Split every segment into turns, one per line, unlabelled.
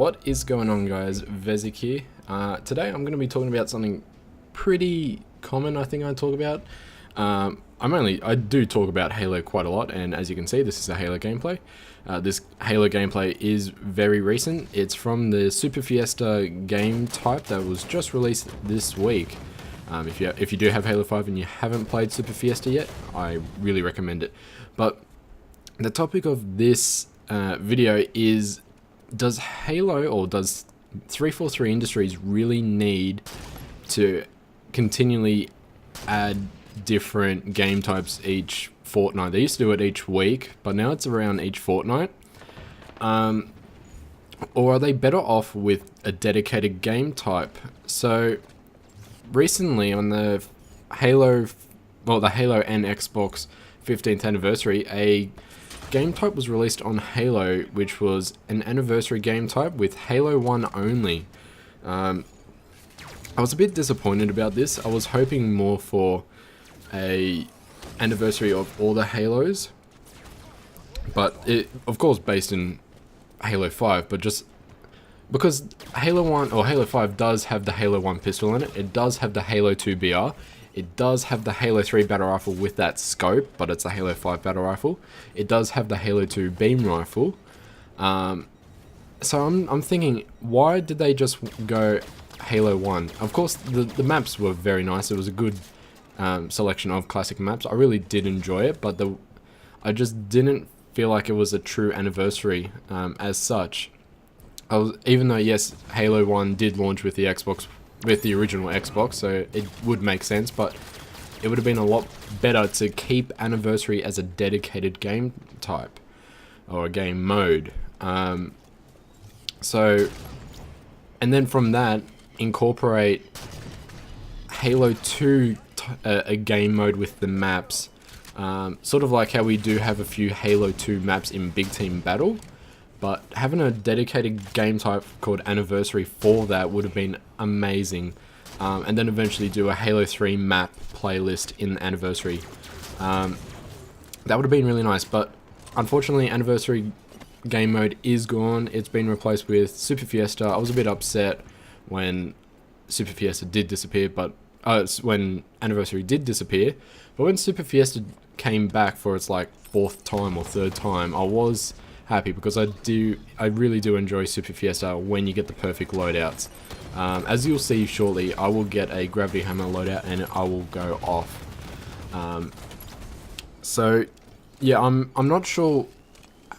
What is going on, guys? Vesikk here. Today I'm going to be talking about something pretty common. I think I talk about. I do talk about Halo quite a lot, and as you can see, this is a Halo gameplay. This Halo gameplay is very recent. It's from the Super Fiesta game type that was just released this week. If you do have Halo 5 and you haven't played Super Fiesta yet, I really recommend it. But the topic of this video is, does Halo or does 343 Industries really need to continually add different game types each fortnight? They used to do it each week, but now it's around each fortnight. Or are they better off with a dedicated game type? So recently on the Halo and Xbox 15th anniversary, a game type was released on Halo, which was an anniversary game type with Halo 1 only. I was a bit disappointed about this. I was hoping more for a anniversary of all the Halos, but it, of course, based in Halo 5, but just because Halo 1 or Halo 5 does have the Halo 1 pistol in it, it does have the Halo 2 BR, it does have the Halo 3 battle rifle with that scope, but it's a Halo 5 battle rifle. It does have the Halo 2 beam rifle. So I'm thinking, why did they just go Halo 1? Of course, the maps were very nice. It was a good selection of classic maps. I really did enjoy it, but I just didn't feel like it was a true anniversary as such. Even though, yes, Halo 1 did launch with the original Xbox, so it would make sense, but it would have been a lot better to keep anniversary as a dedicated game type or a game mode. And then from that, incorporate Halo 2 a game mode with the maps, sort of like how we do have a few Halo 2 maps in Big Team Battle. But having a dedicated game type called Anniversary for that would have been amazing. And then eventually do a Halo 3 map playlist in Anniversary. That would have been really nice, but unfortunately Anniversary game mode is gone. It's been replaced with Super Fiesta. I was a bit upset when Super Fiesta did disappear, but when Anniversary did disappear. But when Super Fiesta came back for its like 4th time or 3rd time, I was happy, because I really do enjoy Super Fiesta when you get the perfect loadouts. As you'll see shortly, I will get a gravity hammer loadout and I will go off. So yeah, I'm not sure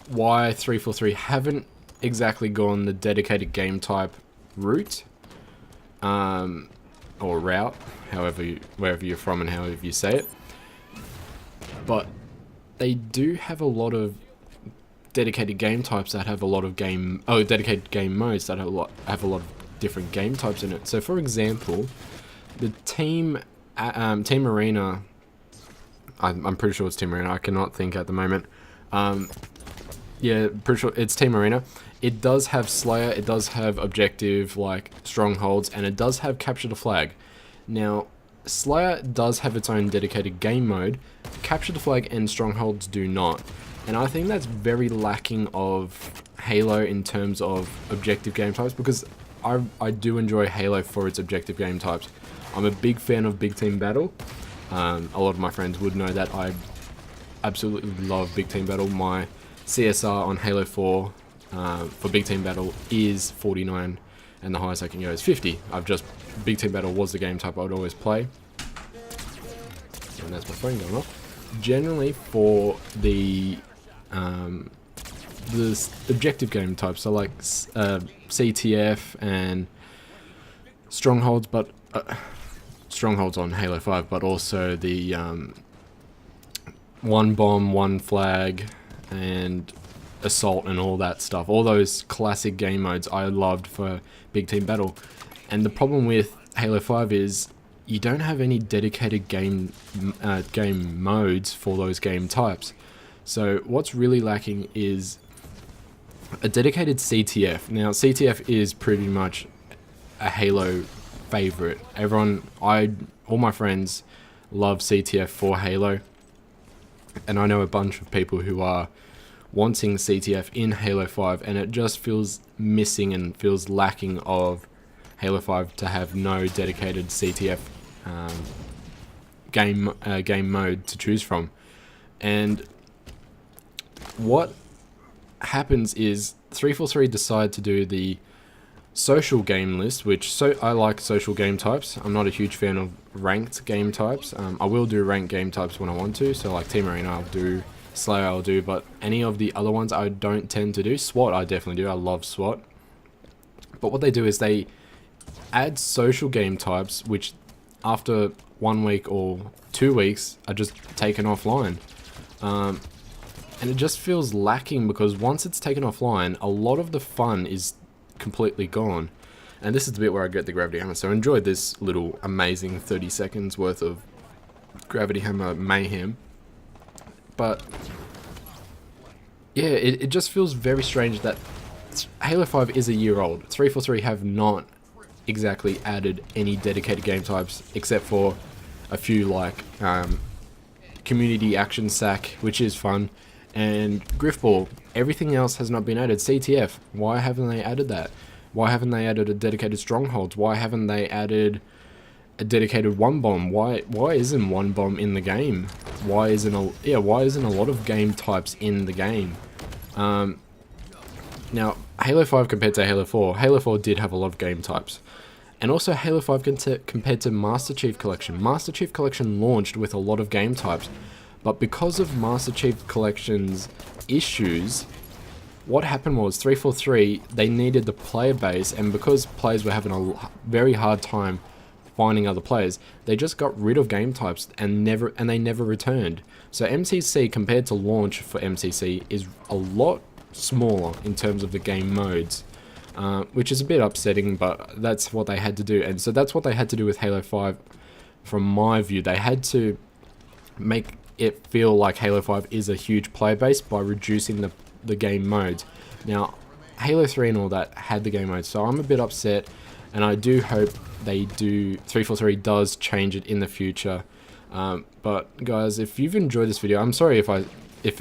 why 343 haven't exactly gone the dedicated game type route, or route, wherever you're from and however you say it. But they do have a lot of dedicated game types that have a lot of dedicated game modes that have a lot of different game types in it. So for example, the Team Arena, I'm pretty sure it's Team Arena, I cannot think at the moment. Yeah, pretty sure it's Team Arena. It does have Slayer, it does have Objective, like Strongholds, and it does have Capture the Flag. Now, Slayer does have its own dedicated game mode, Capture the Flag and Strongholds do not. And I think that's very lacking of Halo in terms of objective game types, because I do enjoy Halo for its objective game types. I'm a big fan of Big Team Battle. A lot of my friends would know that I absolutely love Big Team Battle. My CSR on Halo 4 for Big Team Battle is 49, and the highest I can go is 50. Big Team Battle was the game type I would always play. And that's my phone going off. Generally for the objective game types, so like CTF and Strongholds, but Strongholds on Halo 5, but also the One Bomb, One Flag, and Assault and all that stuff. All those classic game modes I loved for Big Team Battle. And the problem with Halo 5 is you don't have any dedicated game modes for those game types. So what's really lacking is a dedicated CTF. Now CTF is pretty much a Halo favorite. All my friends love CTF for Halo, and I know a bunch of people who are wanting CTF in Halo 5, and it just feels missing and feels lacking of Halo 5 to have no dedicated CTF game mode to choose from. And what happens is 343 decide to do the social game list, which I like social game types. I'm not a huge fan of ranked game types. I will do ranked game types when I want to, so like Team Arena I'll do, Slayer I'll do, but any of the other ones I don't tend to do. SWAT I definitely do, I love SWAT. But what they do is they add social game types which after 1 week or 2 weeks are just taken offline. And it just feels lacking because once it's taken offline, a lot of the fun is completely gone. And this is the bit where I get the gravity hammer. So enjoy this little amazing 30 seconds worth of gravity hammer mayhem. But yeah, it just feels very strange that Halo 5 is a year old. 343 have not exactly added any dedicated game types except for a few like community action sack, which is fun, and Griffball. Everything else has not been added. CTF, why haven't they added that? Why haven't they added a dedicated strongholds? Why haven't they added a dedicated one bomb? Why isn't one bomb in the game? Why isn't a lot of game types in the game? Now Halo 5 compared to Halo 4, Halo 4 did have a lot of game types. And also Halo 5 compared to Master Chief Collection. Master Chief Collection launched with a lot of game types, but because of Master Chief Collection's issues, what happened was 343, they needed the player base, and because players were having a very hard time finding other players, they just got rid of game types and they never returned. So MCC compared to launch for MCC is a lot smaller in terms of the game modes. Which is a bit upsetting, but that's what they had to do. And so that's what they had to do with Halo 5 from my view. They had to make it feel like Halo 5 is a huge player base by reducing the game modes. Now, Halo 3 and all that had the game modes, so I'm a bit upset, and I do hope 343 does change it in the future. But guys, if you've enjoyed this video, I'm sorry if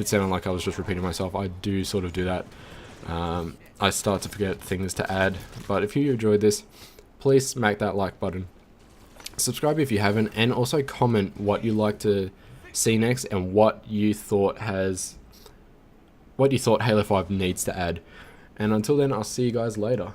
it sounded like I was just repeating myself. I do sort of do that. I start to forget things to add, but if you enjoyed this, please smack that like button, subscribe if you haven't, and also comment what you like to see next and what you thought Halo 5 needs to add. And until then, I'll see you guys later.